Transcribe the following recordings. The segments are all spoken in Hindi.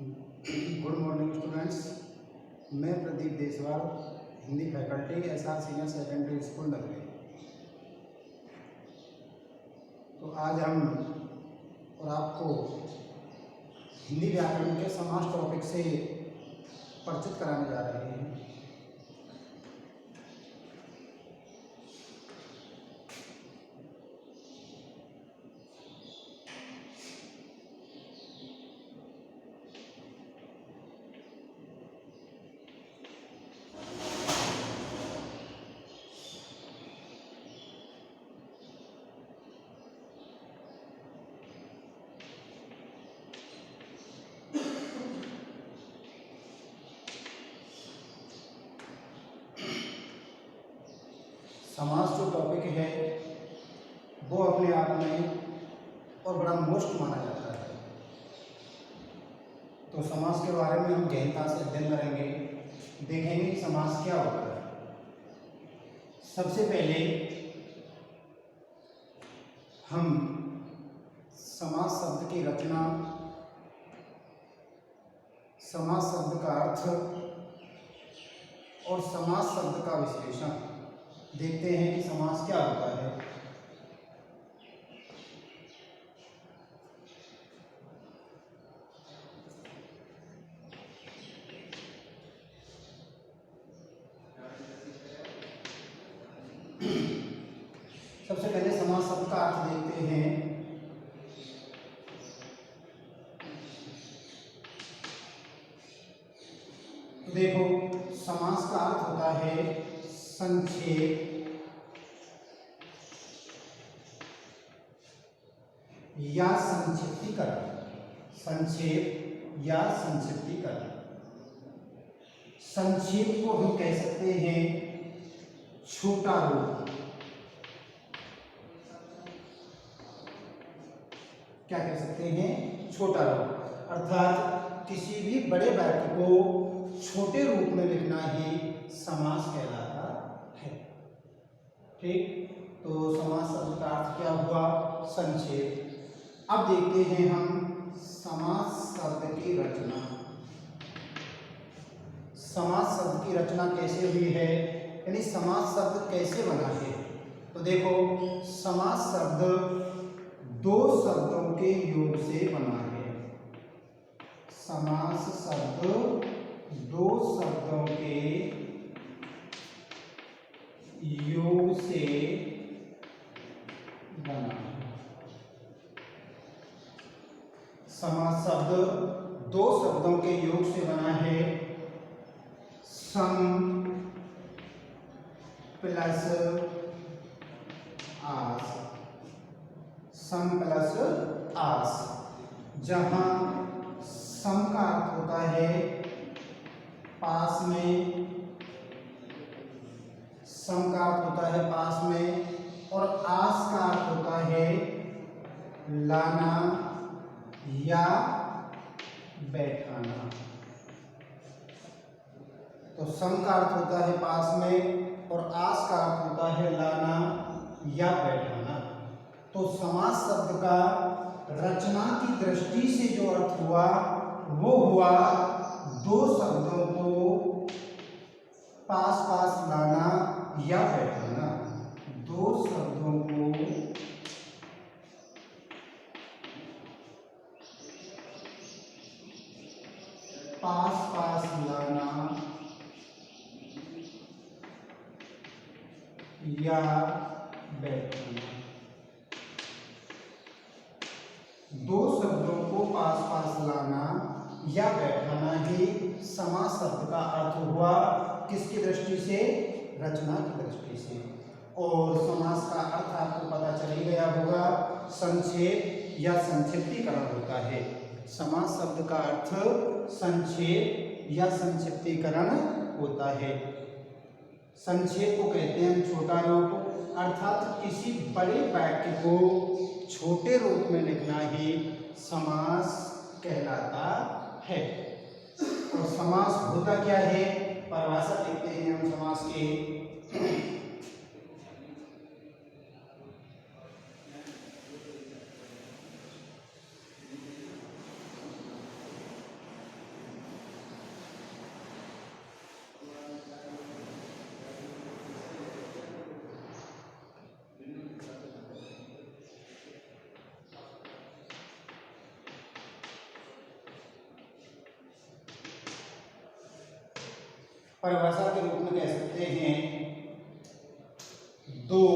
Good morning students. मैं Pradeep Deswal, Hindi faculty SR senior secondary school Nagri. तो आज हम और आपको हिंदी व्याकरण के समास टॉपिक से परिचित कराने जा रहे हैं। समास जो टॉपिक है वो अपने आप में और बड़ा मोस्ट माना जाता है। तो समास के बारे में हम गहनता से अध्ययन करेंगे, देखेंगे कि समास क्या होता है। सबसे पहले हम समास शब्द की रचना, समास शब्द का अर्थ और समास शब्द का विश्लेषण देखते हैं कि समास क्या होता है। सबसे पहले समास शब्द का अर्थ देखते हैं। तो देखो, समास का अर्थ होता है संक्षेप या संक्षिप्तीकरण। संक्षेप या संक्षिप्तीकरण। संक्षेप को हम कह सकते हैं छोटा रूप। क्या कह सकते हैं? छोटा रूप। अर्थात किसी भी बड़े वाक्य को छोटे रूप में लिखना ही समास कहलाता है। ठीक, तो समास शब्द का अर्थ क्या हुआ? संक्षेप। अब देखते हैं हम समास शब्द की रचना। समास शब्द की रचना कैसे हुई है, यानी समास शब्द कैसे बना है। तो देखो, समास शब्द दो शब्दों के योग से बना है। समास शब्द दो शब्दों के योग से बना है। समास शब्द दो शब्दों के योग से बना है। सम प्लस आस। सम प्लस आस। जहां सम का अर्थ होता है पास में, सम का अर्थ होता है पास में, और आस का अर्थ होता है लाना या बैठाना। तो सम का अर्थ होता है पास में और आस का अर्थ होता है लाना या बैठाना। तो समास शब्द का रचना की दृष्टि से जो अर्थ हुआ वो हुआ दो शब्दों को पास पास लाना या बैठाना। दो शब्दों को पास पास लाना या बैठाना। दो शब्दों को पास पास लाना या बैठाना ही समास शब्द का अर्थ हुआ। किसकी दृष्टि से? रचना की दृष्टि से। और समास का अर्थ आपको पता चल ही गया होगा, संक्षेप या संक्षिप्तीकरण होता है। समास शब्द का अर्थ संक्षेप या संक्षिप्तीकरण होता है। संक्षेप को कहते हैं हम छोटा रूप, अर्थात किसी बड़े वाक्य को छोटे रूप में लिखना ही समास कहलाता है। और समास होता क्या है, परिभाषा देखते हैं हम समास की। परिभाषा के रूप में कह सकते हैं दो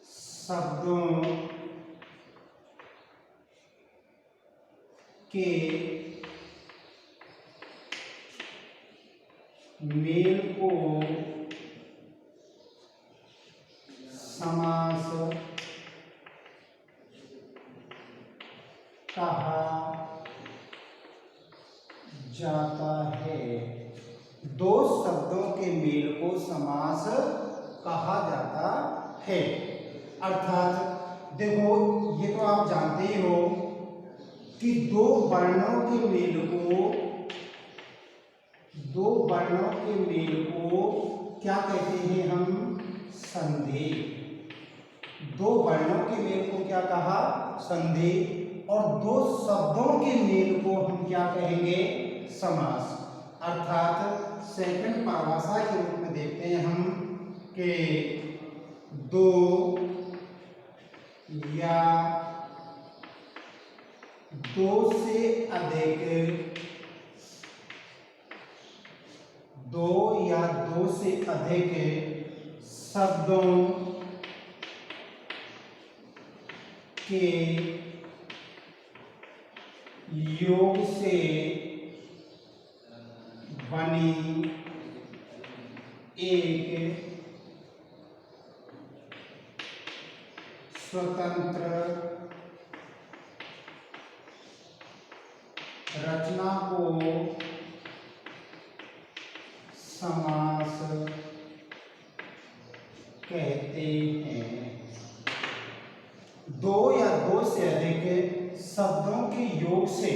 शब्दों के मेल को समास कहा जाता है। दो शब्दों के मेल को समास कहा जाता है। अर्थात देखो, ये तो आप जानते ही हो कि दो वर्णों के मेल को क्या कहते हैं हम? संधि। दो वर्णों के मेल को क्या कहा? संधि। और दो शब्दों के मेल को हम क्या कहेंगे? समास। अर्थात सेकंड परिभाषा के रूप में देखते हैं हम कि दो या दो से अधिक शब्दों के योग से बनी एक स्वतंत्र रचना को समास कहते हैं। दो या दो से अधिक शब्दों के योग से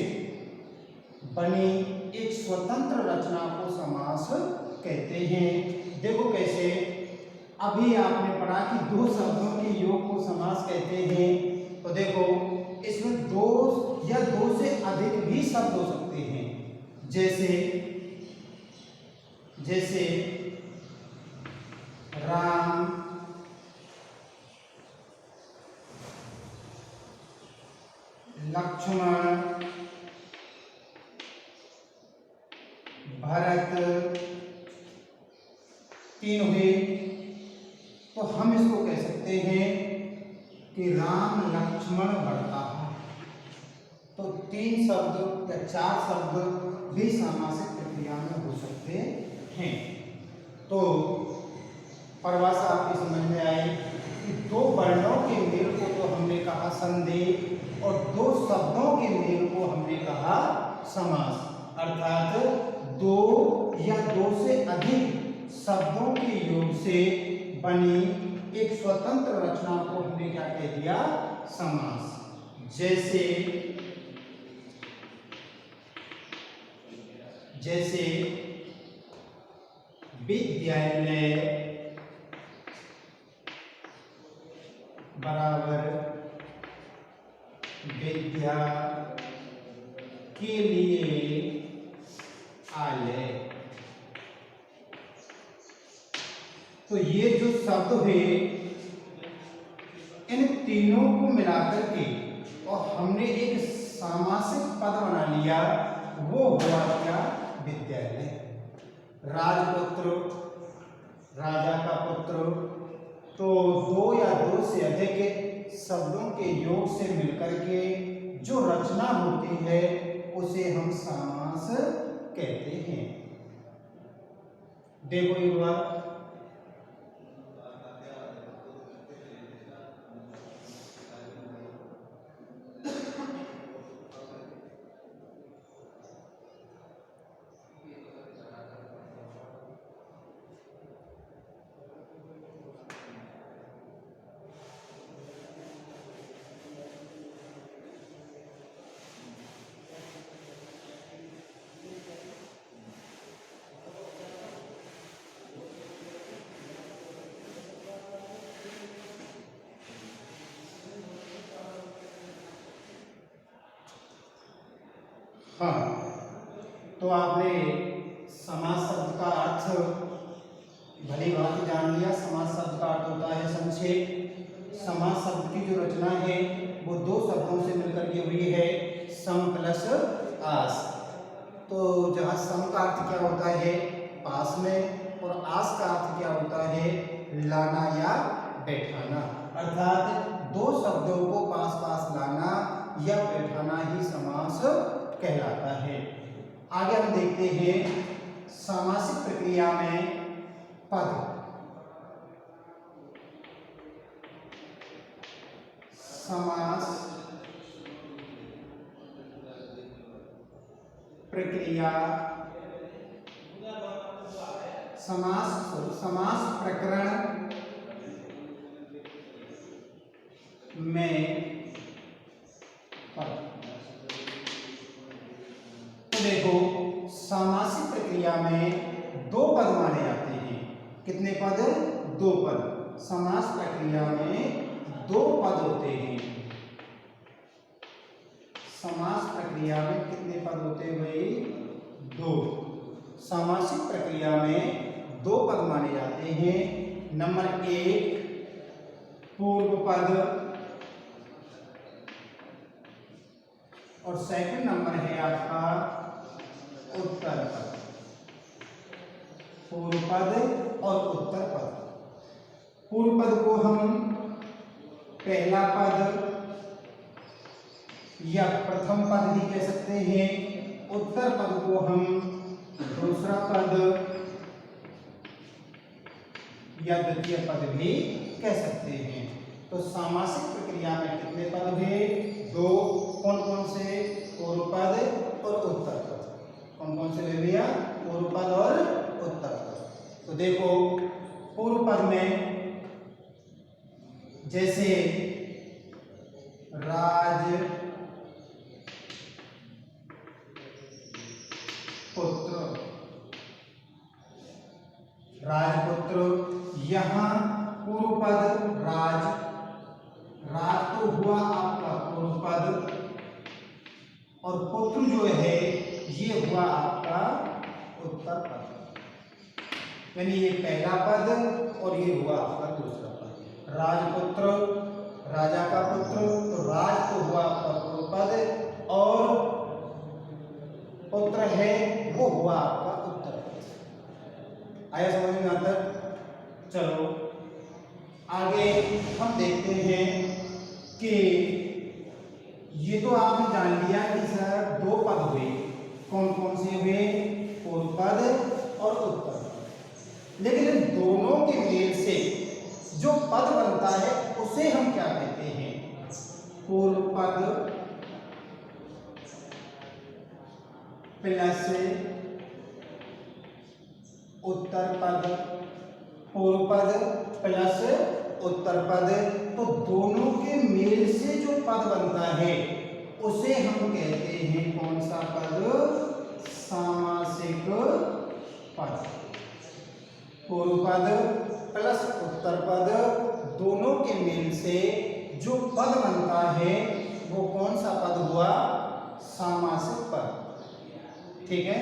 बनी एक स्वतंत्र रचना को समास कहते हैं। देखो कैसे, अभी आपने पढ़ा कि दो शब्दों के योग को समास कहते हैं। तो देखो, इसमें दो या दो से अधिक भी शब्द हो सकते हैं। जैसे राम, लक्ष्मण, भरत, तीन हुए। तो हम इसको कह सकते हैं कि राम लक्ष्मण भरता। तो तीन शब्द या चार शब्द भी सामासिक प्रक्रिया में हो सकते हैं। तो परिभाषा आपकी समझ में आई कि दो वर्णों के मेल को तो हमने कहा संधि और दो शब्दों के मेल को हमने कहा समास। अर्थात दो या दो से अधिक शब्दों के योग से बनी एक स्वतंत्र रचना को हमने क्या कह दिया? समास। जैसे विद्यालय बराबर विद्या के लिए आलय। तो ये जो शब्द हुए, इन तीनों को मिलाकर के और हमने एक सामासिक पद बना लिया, वो हुआ क्या? विद्यालय। राजपुत्र, राजा का पुत्र। तो दो या दो से अधिक शब्दों के योग से मिलकर के जो रचना होती है उसे हम समास कहते हैं। देखो एक बार, हाँ, तो आपने समास शब्द का अर्थ भली भांति जान लिया। समास शब्द का अर्थ होता है संक्षेप। समास शब्द की जो रचना है वो दो शब्दों से मिलकर के हुई है, सम प्लस आस। तो जहाँ सम का अर्थ क्या होता है, पास में, और आस का अर्थ क्या होता है, लाना या बैठाना। अर्थात दो शब्दों को पास पास लाना या बैठाना ही समास कहलाता है। आगे हम देखते हैं सामासिक प्रक्रिया में पद। समास प्रक्रिया, समास प्रकरण में पद। तो देखो सामासिक प्रक्रिया में दो पद माने जाते हैं। कितने पद? दो पद। समास प्रक्रिया में दो पद होते हैं। समास प्रक्रिया में कितने पद होते हैं भाई? दो। सामासिक प्रक्रिया में दो पद माने जाते हैं। नंबर एक पूर्व पद और सेकंड नंबर है आपका उत्तर पद। पूर्व पद और उत्तर पद। पूर्व पद को हम पहला पद या प्रथम पद भी कह सकते हैं। उत्तर पद को हम दूसरा पद या द्वितीय पद भी कह सकते हैं। तो सामासिक प्रक्रिया में कितने पद हैं? दो। कौन कौन से? पूर्व पद और उत्तर पद। कौन कौन से ले लिया? पूर्व पद और उत्तर पद। तो देखो पूर्व पद में जैसे राज पुत्र, राजपुत्र, यहां पूर्व पद राज, राज तो हुआ आपका पूर्व पद, और पुत्र जो है ये हुआ आपका उत्तर पद। यानी ये पहला पद और ये हुआ आपका दूसरा पद। राजपुत्र, राजा का पुत्र, तो राज तो हुआ आपका पूर्व पद, और पुत्र है वो हुआ आपका उत्तर पद। आया समझ में आता? चलो आगे हम देखते हैं कि ये तो आपने जान लिया कि सर दो पद हुए। कौन कौन से हुए? पूर्व पद और उत्तर पद। लेकिन इन दोनों के मेल से जो पद बनता है उसे हम क्या कहते हैं? पूर्व पद प्लस उत्तर पद। पूर्व पद प्लस उत्तर पद। तो दोनों के मेल से जो पद बनता है उसे हम कहते हैं कौन सा पद? सामासिक पद। पूर्व पद प्लस उत्तर पद दोनों के मेल से जो पद बनता है वो कौन सा पद हुआ? सामासिक पद। ठीक है,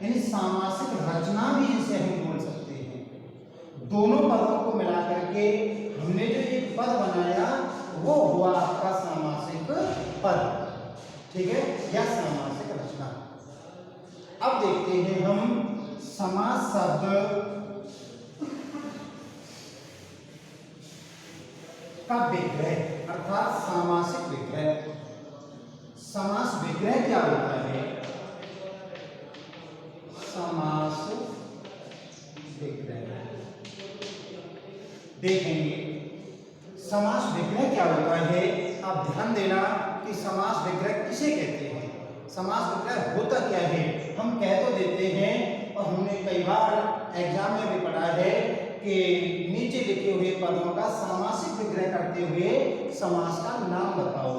यानी सामासिक रचना भी जिसे हम बोल सकते हैं। दोनों पदों को मिला करके हमने जो एक पद बनाया वो हुआ आपका सामासिक पद। ठीक है, या सामासिक रचना। अब देखते हैं हम समास शब्द का विग्रह अर्थात सामासिक विग्रह। समास विग्रह क्या होता है? समास विग्रह देखेंगे। समास विग्रह क्या होता है? आप ध्यान देना कि समास विग्रह किसे कहते हैं। समास विग्रह होता क्या है? हम कह तो देते हैं और हमने कई बार एग्जाम में भी पढ़ा है कि नीचे लिखे हुए पदों का सामासिक विग्रह करते हुए समास का नाम बताओ।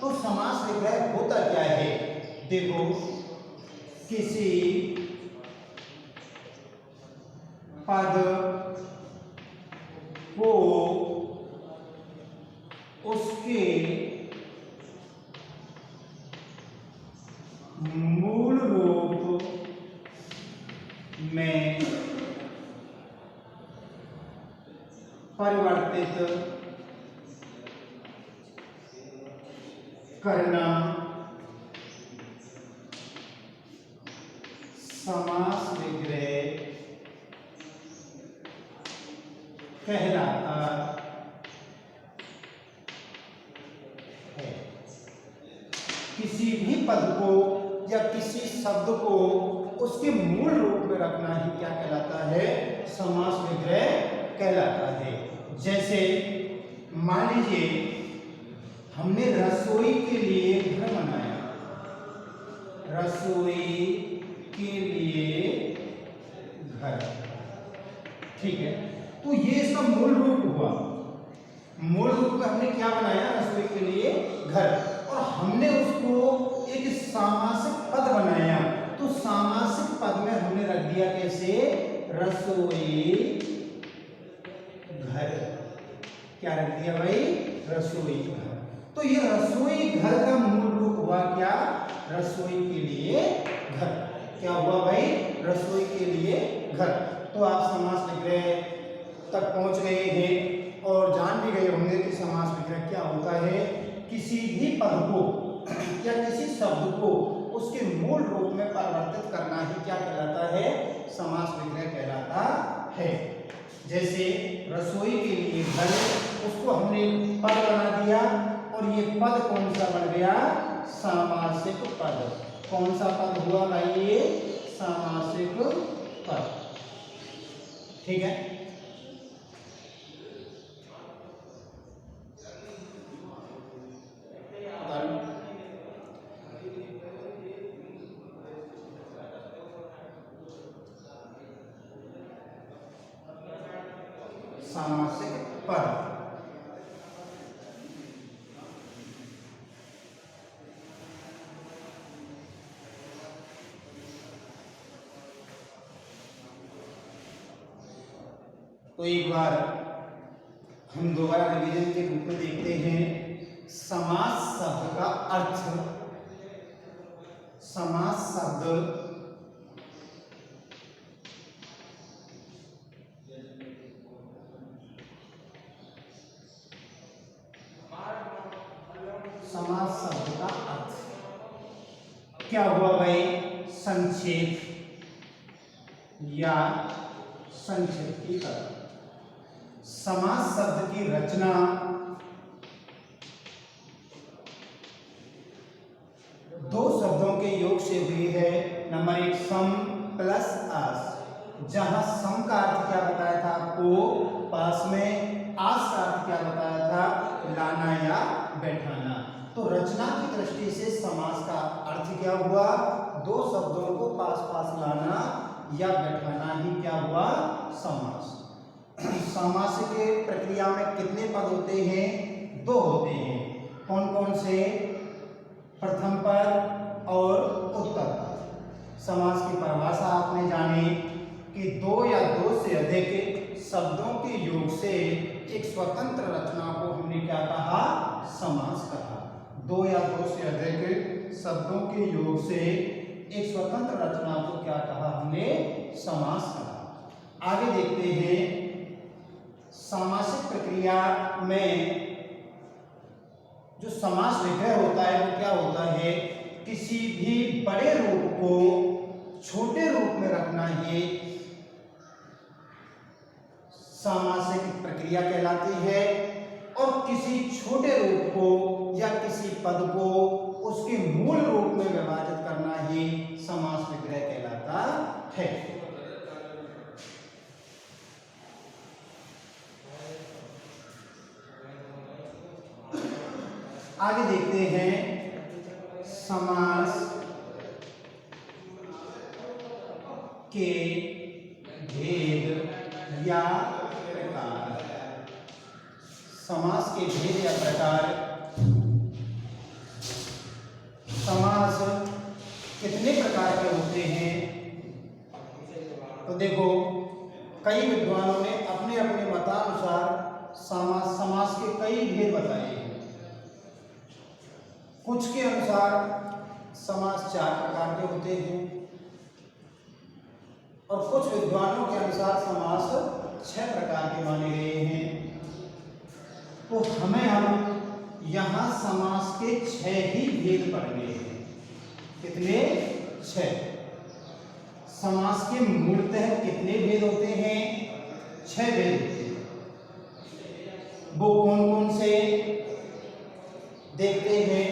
तो समास विग्रह होता क्या है? देखो, किसी पद को उसके मूल रूप में परिवर्तित करना समास विग्रह कहलाता है। किसी भी पद को या किसी शब्द को उसके मूल रूप में रखना ही क्या कहलाता है? समास विग्रह कहलाता है। जैसे मान लीजिए हमने रसोई के लिए घर बनाया, रसोई के लिए घर, ठीक है, तो ये इसका मूल रूप हुआ। मूल रूप में हमने क्या बनाया? रसोई के लिए घर, और हमने उसको एक सामासिक पद बनाया, तो सामासिक पद में हमने रख दिया कैसे? रसोई घर। क्या रख दिया भाई? रसोई घर। तो ये रसोई घर का मूल रूप हुआ क्या? रसोई के लिए घर। क्या हुआ भाई? रसोई के लिए घर। तो आप समास विग्रह तक पहुंच गए हैं और जान भी गए होंगे कि समास विग्रह क्या होता है। किसी भी पद को या किसी शब्द को उसके मूल रूप में परिवर्तित करना ही क्या कहलाता है? समास विग्रह कहलाता है। जैसे रसोई के लिए घर, उसको हमने पद बना दिया और ये पद कौन सा बन गया? सामासिक पद। कौन सा पद हुआ भाई? ये सामासिक पद, ठीक है। सामासिक पद। तो एक बार हम दोबारा रिवीजन के रूप में देखते हैं। समास शब्द का अर्थ, समास शब्द समास शब्द का अर्थ क्या हुआ भाई? संक्षेप या संक्षिप्तीकरण। समास शब्द की रचना दो शब्दों के योग से हुई है। नंबर एक, सम प्लस आस। जहां सम का अर्थ क्या बताया था आपको? पास में। आस का अर्थ क्या बताया था? लाना या बैठाना। तो रचना की दृष्टि से समास का अर्थ क्या हुआ? दो शब्दों को पास पास लाना या बैठाना ही क्या हुआ? समास। समास के प्रक्रिया में कितने पद होते हैं? दो होते हैं। कौन कौन से? प्रथम पद और उत्तर पद। समास की परिभाषा आपने जानी कि दो या दो से अधिक शब्दों के योग से एक स्वतंत्र रचना को हमने क्या कहा? समास कहा। दो या दो से अधिक शब्दों के योग से एक स्वतंत्र रचना को क्या कहा हमने? समास कहा। आगे देखते हैं, सामासिक प्रक्रिया में जो समास विग्रह होता है वो क्या होता है? किसी भी बड़े रूप को छोटे रूप में रखना ही सामासिक प्रक्रिया कहलाती है, और किसी छोटे रूप को या किसी पद को उसके मूल रूप में विभाजित करना ही समास विग्रह कहलाता है। आगे देखते हैं समास के भेद या प्रकार। समास के भेद या प्रकार। समास कितने प्रकार के होते हैं? तो देखो, कई विद्वानों ने अपने अपने मतानुसार समास के कई भेद बताए हैं। कुछ के अनुसार समास 4 प्रकार के होते हैं और कुछ विद्वानों के अनुसार समास 6 प्रकार के माने गए हैं। तो हमें हम यहाँ समास के 6 ही भेद पढ़ने हैं। कितने? 6। समास के मूलतः कितने भेद होते हैं? 6 भेद होते हैं। वो कौन कौन से देखते हैं?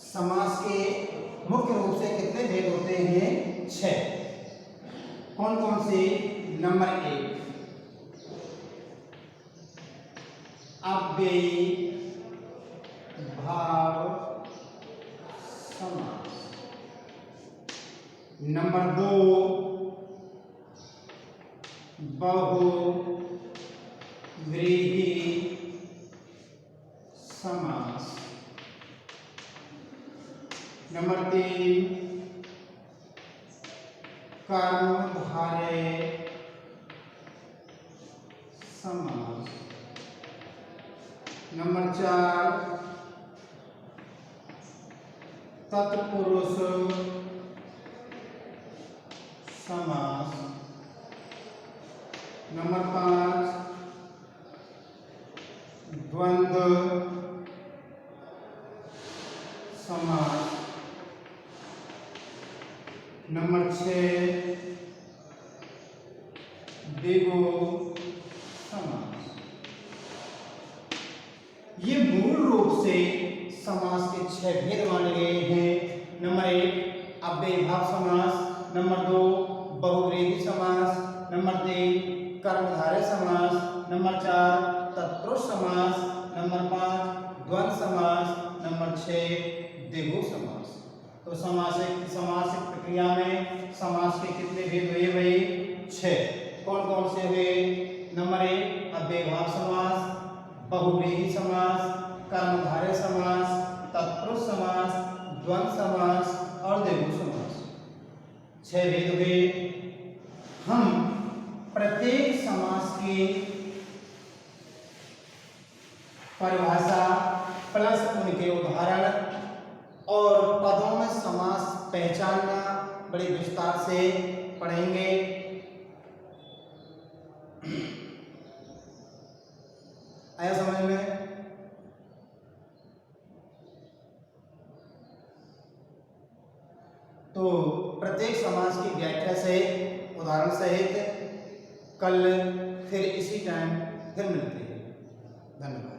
समास के मुख्य रूप से कितने भेद होते हैं? 6। कौन कौन से? नंबर 1 अव्ययी भाव समास। नंबर 2 बहुव्रीहि समास। नंबर 3 कर्मधारय समास। नंबर 4 तत्पुरुष समास। नंबर 5 द्वंद्व समास। नंबर 6 द्विगु समास। ये मूल रूप से समास के 6 भेद माने गए हैं। नंबर 1 अव्ययीभाव समास। नंबर 2 बहुव्रीहि समास। नंबर 3 कर्मधारय समास। नंबर 4 तत्पुरुष समास। नंबर 5 द्वंद्व समास। नंबर 6 द्विगु समास। तो समासिक प्रक्रिया में समास के कितने भेद हुए भाई? 6। कौन कौन से हुए? नंबर 1 अव्ययीभाव समास, बहुव्रीहि समास, कर्मधारय समास, तत्पुरुष समास, द्वंद्व समास और द्विगु समास। 6 भेद हुए। हम प्रत्येक समास की परिभाषा प्लस उनके उदाहरण और पदों में समास पहचानना बड़े विस्तार से पढ़ेंगे। आया समझ में? तो प्रत्येक समास की व्याख्या सहित उदाहरण सहित कल फिर इसी टाइम फिर मिलते हैं। धन्यवाद।